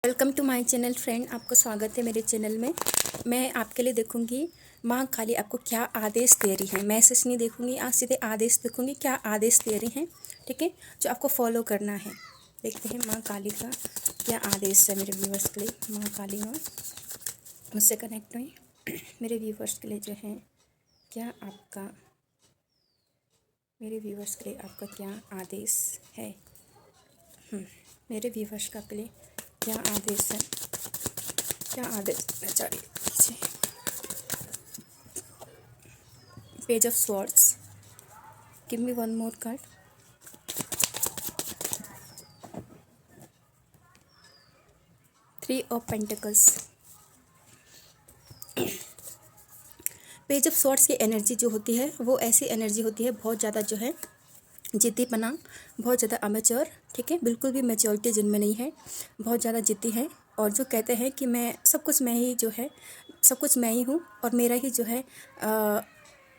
Welcome to my channel friend. आपका स्वागत है मेरे चैनल में। मैं आपके लिए देखूंगी माँ काली आपको क्या आदेश दे रही है। मैसेज नहीं देखूंगी, आज सीधे आदेश देखूंगी क्या आदेश दे रही हैं, ठीक है, जो आपको फॉलो करना है। देखते हैं माँ काली का क्या आदेश है मेरे व्यूवर्स के लिए। माँ काली माँ मुझसे कनेक्ट हुई मेरे व्यूवर्स के लिए जो है क्या आपका, मेरे व्यूवर्स के लिए आपका क्या आदेश है। मेरे व्यूवर्स का के लिए क्या आदेश है, क्या आदेश देना चाह रही है। Page of swords, give me one more card. Three of pentacles. Page of swords की एनर्जी जो होती है वो ऐसी एनर्जी होती है बहुत ज़्यादा जो है जिद्दीपना, बहुत ज़्यादा अमेच्योर, ठीक है, बिल्कुल भी मैच्योरिटी जिनमें नहीं है, बहुत ज़्यादा जिद्दी है। और जो कहते हैं कि मैं सब कुछ मैं ही जो है, सब कुछ मैं ही हूँ और मेरा ही जो है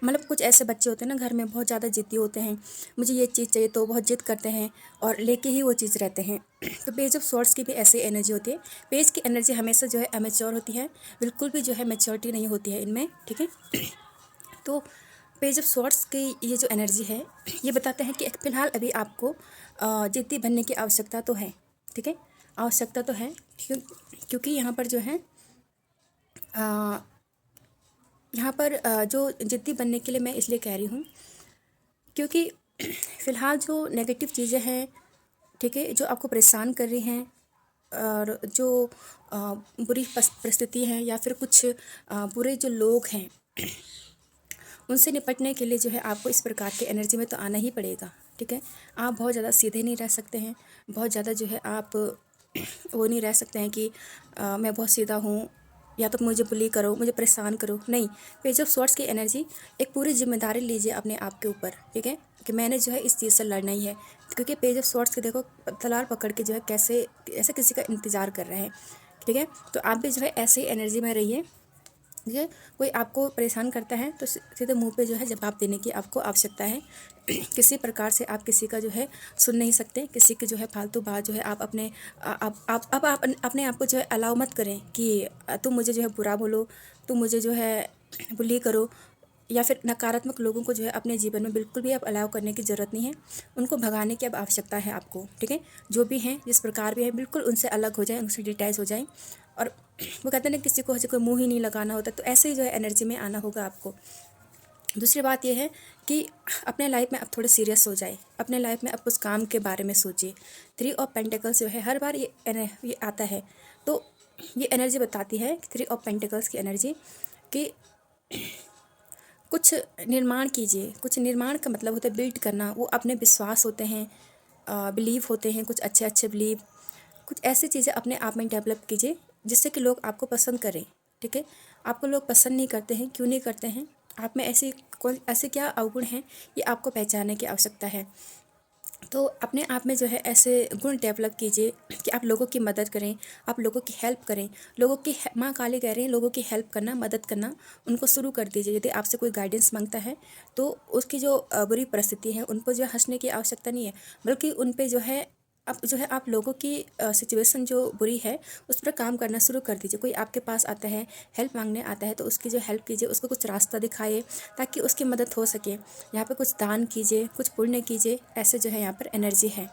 मतलब कुछ ऐसे बच्चे होते हैं ना घर में, बहुत ज़्यादा जिद्दी होते हैं, मुझे ये चीज़ चाहिए तो बहुत जिद करते हैं और लेके ही वो चीज़ रहते हैं। तो पेज ऑफ स्वॉर्ड्स की भी ऐसी एनर्जी होती है। पेज की एनर्जी हमेशा जो है अमेच्योर होती है, बिल्कुल भी जो है मैच्योरिटी नहीं होती है इनमें, ठीक है। तो पेज ऑफ स्वॉर्ड्स की ये जो एनर्जी है ये बताते हैं कि फ़िलहाल अभी आपको जिद्दी बनने की आवश्यकता तो है, ठीक है, आवश्यकता तो है। क्योंकि यहाँ पर जो है यहाँ पर जो जिद्दी बनने के लिए मैं इसलिए कह रही हूँ क्योंकि फ़िलहाल जो नेगेटिव चीज़ें हैं, ठीक है, जो आपको परेशान कर रही हैं और जो बुरी परिस्थिति है या फिर कुछ बुरे जो लोग हैं उनसे निपटने के लिए जो है आपको इस प्रकार के एनर्जी में तो आना ही पड़ेगा, ठीक है। आप बहुत ज़्यादा सीधे नहीं रह सकते हैं, बहुत ज़्यादा जो है आप वो नहीं रह सकते हैं कि मैं बहुत सीधा हूँ या तो मुझे बुली करो, मुझे परेशान करो, नहीं। पेज ऑफ स्वॉर्ड्स की एनर्जी एक पूरी जिम्मेदारी लीजिए अपने आप के ऊपर, ठीक है, कि मैंने जो है इस चीज़ से लड़ना ही है। क्योंकि पेज ऑफ स्वॉर्ड्स के देखो तलवार पकड़ के जो है कैसे ऐसे किसी का इंतज़ार कर रहे हैं, ठीक है। तो आप भी जो है ऐसे ही एनर्जी में रहिए, ठीक है। कोई आपको परेशान करता है तो सीधे मुंह पे जो है जवाब देने की आपको आवश्यकता है। किसी प्रकार से आप किसी का जो है सुन नहीं सकते, किसी की जो है फालतू बात जो है आप अपने आप अपने आप को जो है अलाउ मत करें कि तुम मुझे जो है बुरा बोलो, तुम मुझे जो है बुली करो, या फिर नकारात्मक लोगों को जो है अपने जीवन में बिल्कुल भी आप अलाउ करने की ज़रूरत नहीं है। उनको भगाने की अब आवश्यकता है आपको, ठीक है। जो भी हैं, जिस प्रकार भी हैं, बिल्कुल उनसे अलग हो जाए, उनसे डिटैच हो जाए। और वो कहते हैं ना किसी को कोई मुंह ही नहीं लगाना होता, तो ऐसे ही जो है एनर्जी में आना होगा आपको। दूसरी बात यह है कि अपने लाइफ में अब थोड़े सीरियस हो जाए, अपने लाइफ में अब कुछ काम के बारे में सोचिए। थ्री ऑफ पेंटिकल्स जो है हर बार ये आता है, तो ये एनर्जी बताती है थ्री ऑफ पेंटिकल्स की एनर्जी कि कुछ निर्माण कीजिए। कुछ निर्माण का मतलब होता है बिल्ड करना, वो अपने विश्वास होते हैं, बिलीव होते हैं, कुछ अच्छे अच्छे बिलीव, कुछ ऐसी चीज़ें अपने आप में डेवलप कीजिए जिससे कि लोग आपको पसंद करें, ठीक है। आपको लोग पसंद नहीं करते हैं, क्यों नहीं करते हैं, आप में ऐसे क्या अवगुण हैं, ये आपको पहचानने की आवश्यकता है। तो अपने आप में जो है ऐसे गुण डेवलप कीजिए कि आप लोगों की मदद करें, आप लोगों की हेल्प करें। लोगों की माँ काली कह रही हैं लोगों की हेल्प करना, मदद करना उनको शुरू कर दीजिए। यदि आपसे कोई गाइडेंस मांगता है तो उसकी जो बुरी परिस्थिति है उन पर जो है हंसने की आवश्यकता नहीं है, बल्कि उन पे जो है आप लोगों की सिचुएशन जो बुरी है उस पर काम करना शुरू कर दीजिए। कोई आपके पास आता है, हेल्प मांगने आता है, तो उसकी जो हेल्प कीजिए, उसको कुछ रास्ता दिखाइए ताकि उसकी मदद हो सके। यहाँ पे कुछ दान कीजिए, कुछ पुण्य कीजिए, ऐसे जो है यहाँ पर एनर्जी है।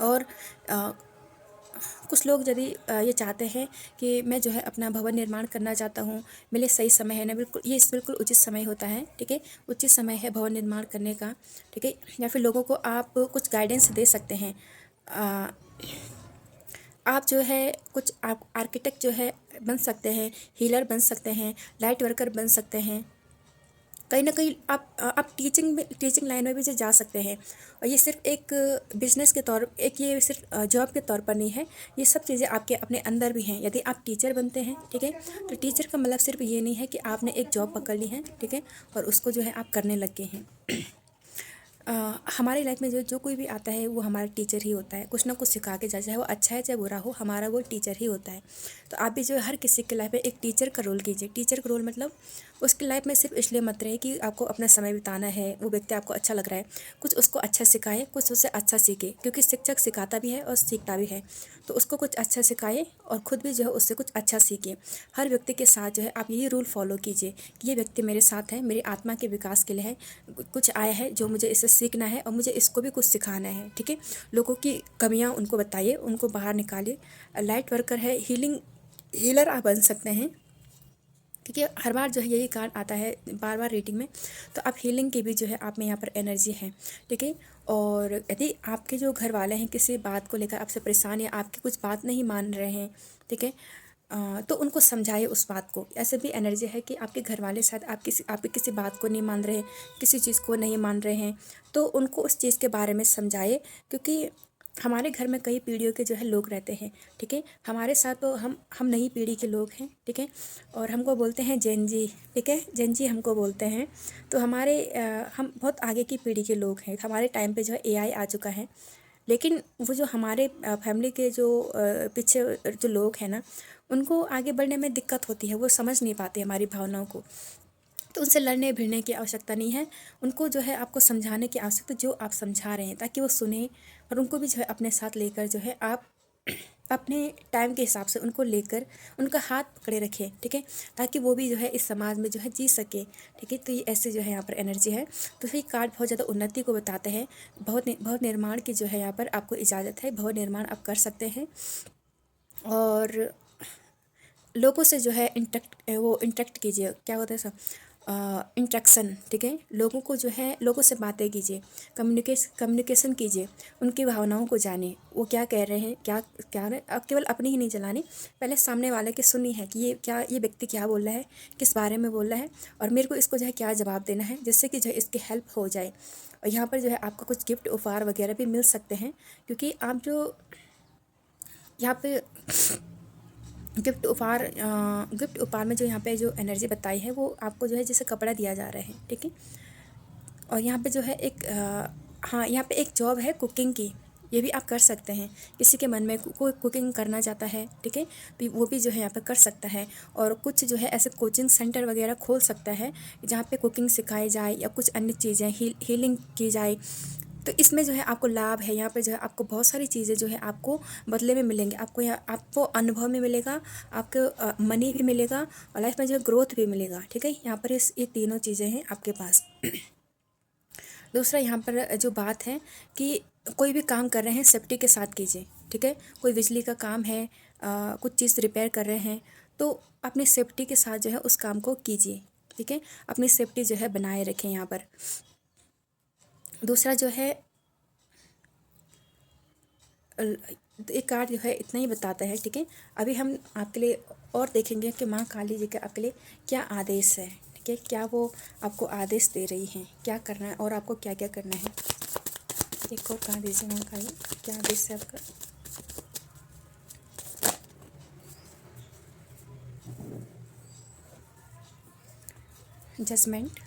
और कुछ लोग यदि ये चाहते हैं कि मैं जो है अपना भवन निर्माण करना चाहता हूँ, मेरे लिए सही समय है ना, बिल्कुल ये बिल्कुल उचित समय होता है, ठीक है, उचित समय है भवन निर्माण करने का, ठीक है। या फिर लोगों को आप कुछ गाइडेंस दे सकते हैं। आप जो है कुछ आप आर्किटेक्ट जो है बन सकते हैं, हीलर बन सकते हैं, लाइट वर्कर बन सकते हैं। कहीं ना कहीं आप टीचिंग लाइन में भी जो जा सकते हैं। और ये सिर्फ एक बिजनेस के तौर, एक ये सिर्फ जॉब के तौर पर नहीं है, ये सब चीज़ें आपके अपने अंदर भी हैं। यदि आप टीचर बनते हैं, ठीक है, तो टीचर का मतलब सिर्फ ये नहीं है कि आपने एक जॉब पकड़ ली है, ठीक है, और उसको जो है आप करने लग गए हैं। हमारी लाइफ में जो जो कोई भी आता है वो हमारा टीचर ही होता है, कुछ ना कुछ सिखा के जाए, चाहे वो अच्छा है चाहे बुरा हो, हमारा वो टीचर ही होता है। तो आप भी जो है हर किसी की लाइफ में एक टीचर का रोल कीजिए। टीचर का रोल मतलब उसकी लाइफ में सिर्फ इसलिए मत रहे कि आपको अपना समय बिताना है, वो व्यक्ति आपको अच्छा लग रहा है, कुछ उसको अच्छा सिखाए, कुछ उससे अच्छा सीखे, क्योंकि शिक्षक सिखाता भी है और सीखता भी है। तो उसको कुछ अच्छा सिखाए और ख़ुद भी जो है उससे कुछ अच्छा सीखे। हर व्यक्ति के साथ जो है आप यही रूल फॉलो कीजिए कि ये व्यक्ति मेरे साथ है, मेरी आत्मा के विकास के लिए है, कुछ आया है जो मुझे इससे सीखना है और मुझे इसको भी कुछ सिखाना है। ठीक है, लोगों की कमियां उनको बताइए, उनको बाहर निकालिए। लाइट वर्कर है, हीलर आप बन सकते हैं। ठीक है, हर बार जो है यही कार्ड आता है बार बार रीडिंग में। तो आप हीलिंग की भी जो है आप में यहाँ पर एनर्जी है। ठीक है, और यदि आपके जो घर वाले हैं किसी बात को लेकर आपसे परेशान या आपकी कुछ बात नहीं मान रहे हैं, ठीक है, तो उनको समझाइए उस बात को। ऐसे भी एनर्जी है कि आपके घर वाले शायद आपकी किसी बात को नहीं मान रहे, किसी चीज़ को नहीं मान रहे हैं, तो उनको उस चीज़ के बारे में समझाइए। क्योंकि हमारे घर में कई पीढ़ियों के जो है लोग रहते हैं। ठीक है, हमारे साथ तो हम नई पीढ़ी के लोग हैं। ठीक है, और हमको बोलते हैं जेन जी। ठीक है, जेन जी हमको बोलते हैं। तो हम बहुत आगे की पीढ़ी के लोग हैं। हमारे टाइम पे जो है एआई आ चुका है, लेकिन वो जो हमारे फैमिली के जो पीछे जो लोग हैं ना, उनको आगे बढ़ने में दिक्कत होती है, वो समझ नहीं पाते हमारी भावनाओं को। तो उनसे लड़ने भिड़ने की आवश्यकता नहीं है, उनको जो है आपको समझाने की आवश्यकता जो आप समझा रहे हैं, ताकि वो सुने और उनको भी जो है अपने साथ लेकर जो है आप अपने टाइम के हिसाब से उनको लेकर उनका हाथ पकड़े रखें। ठीक है, ताकि वो भी जो है इस समाज में जो है जी सके। ठीक है, तो ये ऐसे जो है यहाँ पर एनर्जी है। तो ये कार्ड बहुत ज़्यादा उन्नति को बताते हैं। भवन निर्माण की जो है यहाँ पर आपको इजाज़त है, भवन निर्माण आप कर सकते हैं। और लोगों से जो है इंटरेक्ट कीजिए, क्या होता है सब इंट्रैक्शन। ठीक है, लोगों को जो है लोगों से बातें कीजिए, कम्युनिकेशन कीजिए, उनकी भावनाओं को जानिए, वो क्या कह रहे हैं, क्या क्या रहे। अब केवल अपनी ही नहीं जलानी, पहले सामने वाले की सुनी है कि ये व्यक्ति क्या बोल रहा है, किस बारे में बोल रहा है, और मेरे को इसको जो है क्या जवाब देना है, जिससे कि जो है इसकी हेल्प हो जाए। और यहाँ पर जो है आपको कुछ गिफ्ट उपहार वगैरह भी मिल सकते हैं, क्योंकि आप जो यहाँ पे गिफ्ट उपहार में जो यहाँ पे जो एनर्जी बताई है, वो आपको जो है जैसे कपड़ा दिया जा रहा है। ठीक है, और यहाँ पे जो है हाँ, यहाँ पे एक जॉब है कुकिंग की, ये भी आप कर सकते हैं। किसी के मन में कोई कुकिंग करना चाहता है, ठीक है, तो वो भी जो है यहाँ पे कर सकता है। और कुछ जो है ऐसे कोचिंग सेंटर वगैरह खोल सकता है, जहाँ पे कुकिंग सिखाई जाए या कुछ अन्य चीज़ें हीलिंग की जाए। तो इसमें जो है आपको लाभ है, यहाँ पे जो है आपको बहुत सारी चीज़ें जो है आपको बदले में मिलेंगे। आपको अनुभव में मिलेगा, आपको मनी भी मिलेगा, और लाइफ में जो है ग्रोथ भी मिलेगा। ठीक है, यहाँ पर ये तीनों चीज़ें हैं आपके पास। दूसरा यहाँ पर जो बात है कि कोई भी काम कर रहे हैं सेफ्टी के साथ कीजिए। ठीक है, कोई बिजली का काम है, कुछ चीज़ रिपेयर कर रहे हैं, तो अपनी सेफ्टी के साथ जो है उस काम को कीजिए। ठीक है, अपनी सेफ्टी जो है बनाए रखें यहाँ पर। दूसरा जो है एक कार्ड जो है इतना ही बताता है। ठीक है, अभी हम आपके लिए और देखेंगे कि माँ काली जी के आपके लिए क्या आदेश है। ठीक है, क्या वो आपको आदेश दे रही हैं, क्या करना है और आपको क्या क्या करना है। एक और कार्ड दीजिए माँ काली, क्या आदेश है आपका। Judgement,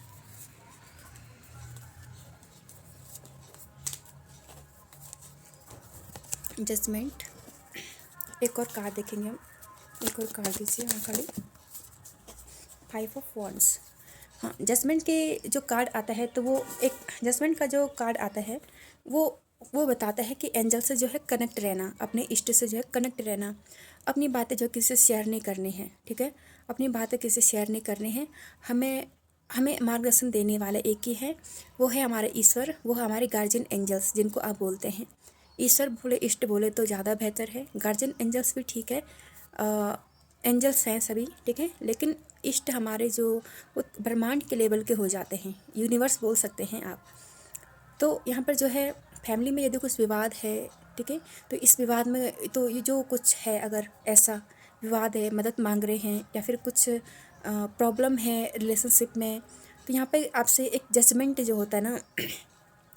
judgement. एक और कार्ड देखेंगे हम, एक और कार्ड दीजिए माँ काली। 5 ऑफ वॉन्ड्स। हाँ, जजमेंट के जो कार्ड आता है, तो वो एक जजमेंट का जो कार्ड आता है वो बताता है कि एंजल से जो है कनेक्ट रहना, अपने इष्ट से जो है कनेक्ट रहना, अपनी बातें जो किसी से शेयर नहीं करनी है। ठीक है, अपनी बातें किसी से शेयर नहीं करनी है। हमें हमें मार्गदर्शन देने वाले एक ही है, वो है हमारे ईश्वर, वो हमारे गार्जियन एंजल्स जिनको आप बोलते हैं। ईश्वर बोले, इष्ट बोले तो ज़्यादा बेहतर है। गार्जियन एंजल्स भी ठीक है, एंजल्स हैं सभी, ठीक है, लेकिन इष्ट हमारे जो वो ब्रह्मांड के लेवल के हो जाते हैं, यूनिवर्स बोल सकते हैं आप। तो यहाँ पर जो है फैमिली में यदि कुछ विवाद है, ठीक है, तो इस विवाद में तो ये जो कुछ है, अगर ऐसा विवाद है, मदद मांग रहे हैं या फिर कुछ प्रॉब्लम है रिलेशनशिप में, तो यहाँ पे आपसे एक जजमेंट जो होता है ना,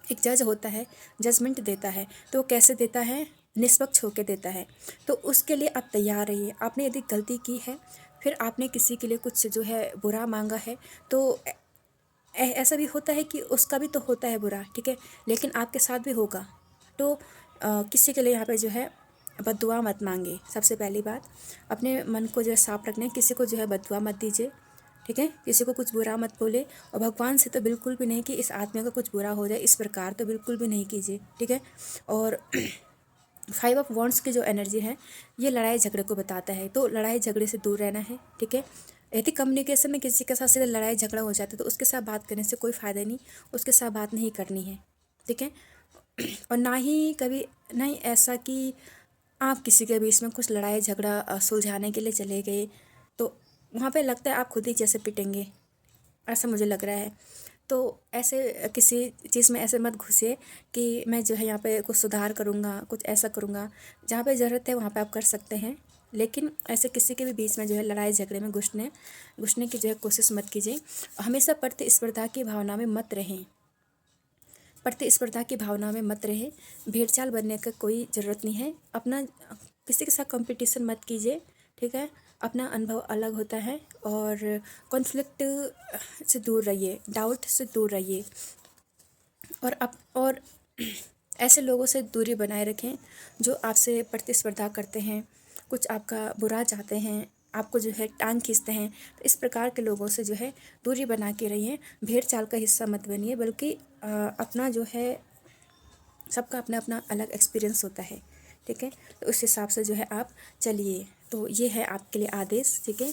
एक जज होता है, जजमेंट देता है। तो वो कैसे देता है, निष्पक्ष होकर देता है। तो उसके लिए आप तैयार रहिए। आपने यदि गलती की है, फिर आपने किसी के लिए कुछ जो है बुरा मांगा है, तो ऐसा भी होता है कि उसका भी तो होता है बुरा, ठीक है, लेकिन आपके साथ भी होगा। तो किसी के लिए यहाँ पे जो है बद्दुआ मत मांगे। सबसे पहली बात, अपने मन को जो है साफ रखना है, किसी को जो है बद्दुआ मत दीजिए, ठीक है, किसी को कुछ बुरा मत बोले, और भगवान से तो बिल्कुल भी नहीं कि इस आदमी का कुछ बुरा हो जाए, इस प्रकार तो बिल्कुल भी नहीं कीजिए, ठीक है। और 5 ऑफ वॉन्ड्स की जो एनर्जी है ये लड़ाई झगड़े को बताता है, तो लड़ाई झगड़े से दूर रहना है, ठीक है। यदि कम्युनिकेशन में किसी के साथ सीधे लड़ाई झगड़ा हो जाता है तो उसके साथ बात करने से कोई फ़ायदा नहीं, उसके साथ बात नहीं करनी है, ठीक है। और ना ही कभी, नहीं ऐसा कि आप किसी के बीच में कुछ लड़ाई झगड़ा सुलझाने के लिए चले गए तो वहाँ पे लगता है आप खुद ही जैसे पिटेंगे, ऐसा मुझे लग रहा है। तो ऐसे किसी चीज़ में ऐसे मत घुसिए कि मैं जो है यहाँ पे कुछ सुधार करूँगा, कुछ ऐसा करूँगा। जहाँ पे ज़रूरत है वहाँ पे आप कर सकते हैं, लेकिन ऐसे किसी के भी बीच में जो है लड़ाई झगड़े में घुसने की जो है कोशिश मत कीजिए। हमेशा प्रतिस्पर्धा की भावना में मत रहें, प्रतिस्पर्धा की भावना में मत रहें। भेड़चाल बनने का कोई ज़रूरत नहीं है। अपना किसी के साथ कंपटीशन मत कीजिए, ठीक है। अपना अनुभव अलग होता है, और कॉन्फ्लिक्ट से दूर रहिए, डाउट से दूर रहिए, और ऐसे लोगों से दूरी बनाए रखें जो आपसे प्रतिस्पर्धा करते हैं, कुछ आपका बुरा चाहते हैं, आपको जो है टांग खींचते हैं। तो इस प्रकार के लोगों से जो है दूरी बना के रहिए। भेड़ चाल का हिस्सा मत बनिए, बल्कि अपना जो है, सबका अपना अपना अलग एक्सपीरियंस होता है, ठीक है। तो उस हिसाब से जो है आप चलिए। तो ये है आपके लिए आदेश, ठीक है।